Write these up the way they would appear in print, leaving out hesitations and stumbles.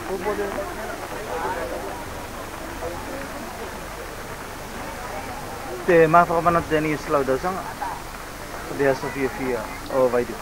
Te mafakamanat dyan yung slaw daw sang Dia Sofia Fia o vai di.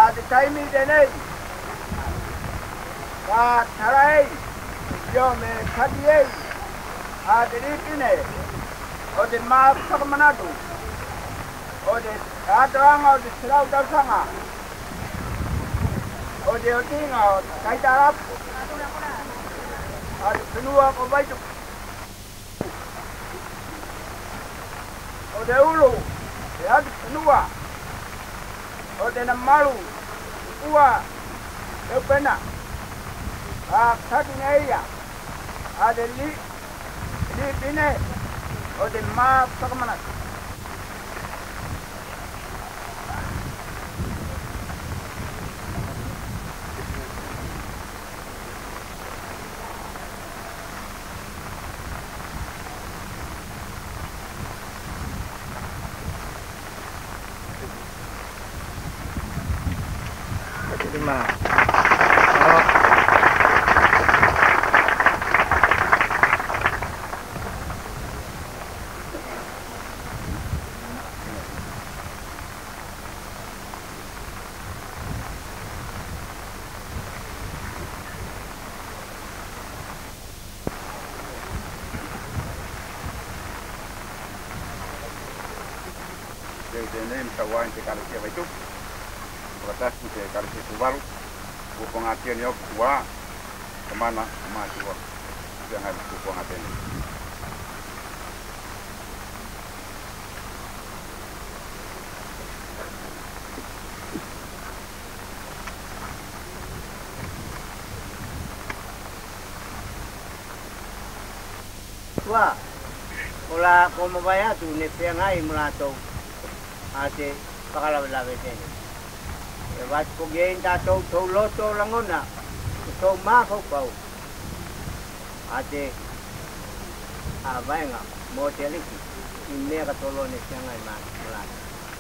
The time is the night. Tarai, Yome, Kadiye, the Ripine, or the Map Sakamanatu, or the Adrang or the Srauta Sanga, or the Oting or Kaitarap, or the Penua of Vaitu, or the Ulu, the other Penua, or the Namaru, Ua, the Pena. Cutting area, the leaf in it, or the map Sakamanat. Name kawan te kali siapa itu, batas te kali siapa baru, pengajian yok dua kemana dua, yang harus pengajian. Wah, mula como vaya tu ne pengai mulato. Ate pakalaw-lawi din. Wat ko gain ta to loto langona. To mako pau. Ate abay nga mo teliki. Inne ka tolo ne siangay man.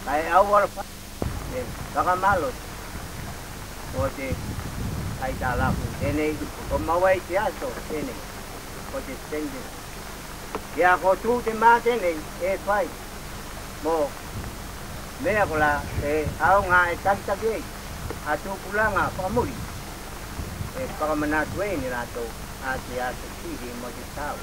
Kay awal pa. Baka malot. Ote ay dala ko. Ene kumaway siya to. Ene. Ote tengin. Ya ko tu de matene e fai. Mo Mea kola au nga tagtagi atu pula nga pamuli pakamanatwe ni rato ati ati sidi mo di tao.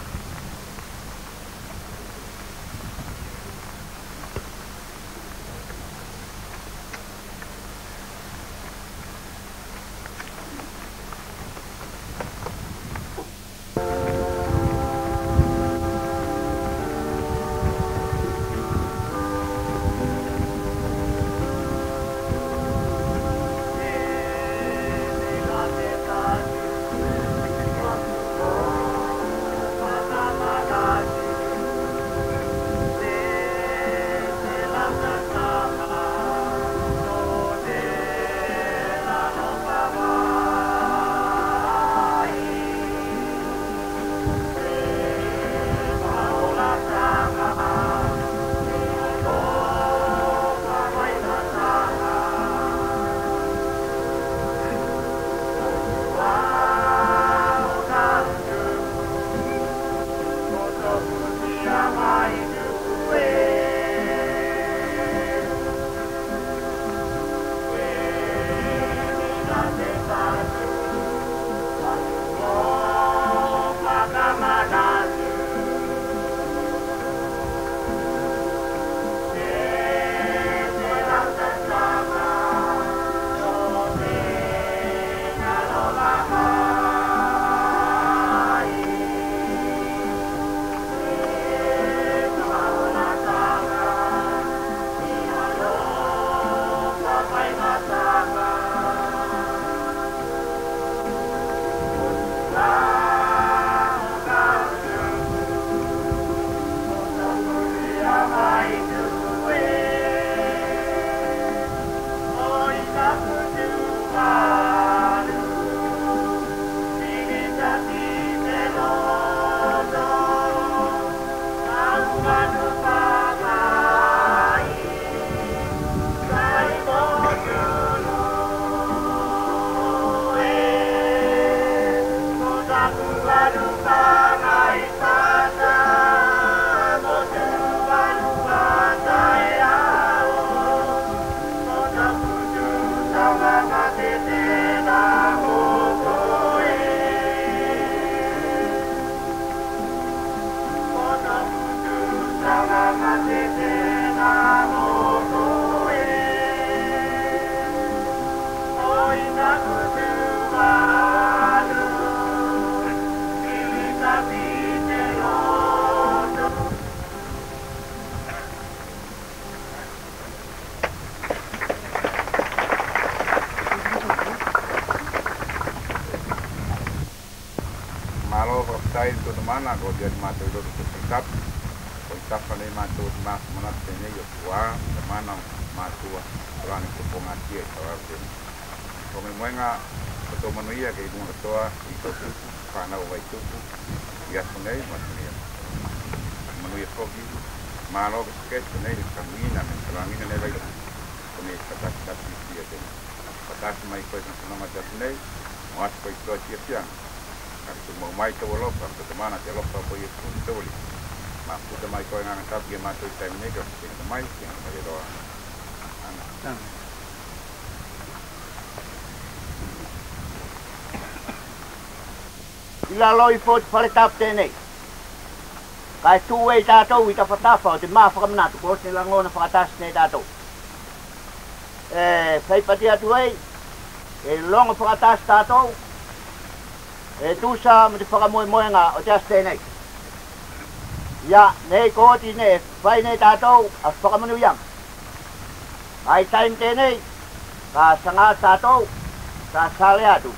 Malo percaya itu mana kalau dia matu itu tetap kita pada matu mas mana sini ya tua mana matu orang itu pengati kalau ini kalau mereka betul manusia kayak itu betul itu karena orang itu dia sendiri manusia manusia kopi malo kesek sendiri kami ini lagi kami kata dia itu kata semai kau yang senang macam sendiri mas kau itu siapa kasi mo mai to lo pa to mana te lo pa po yu to li ma pu te mai ko nga ta ge ma to te ne ko te mai ke ma ge do ana ila loi fo fale tap te nei kai tu wei ta to wi ta fa ta fa te ma fa na to ko te la ngona fa ta ne ta to fai pa dia tu wei long fa ta sta to tu sa mo te whakamoe ngā o te aste nei. Ia, nei kōti nei, whai nei tātou a whakamanu iang. Ai taim tēnei, ka sanga tātou, ka sale atu.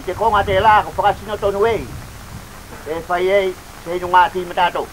I te konga te lā, ko whakasino tonu ei, e whai ei, te inu ngā tīma tātou.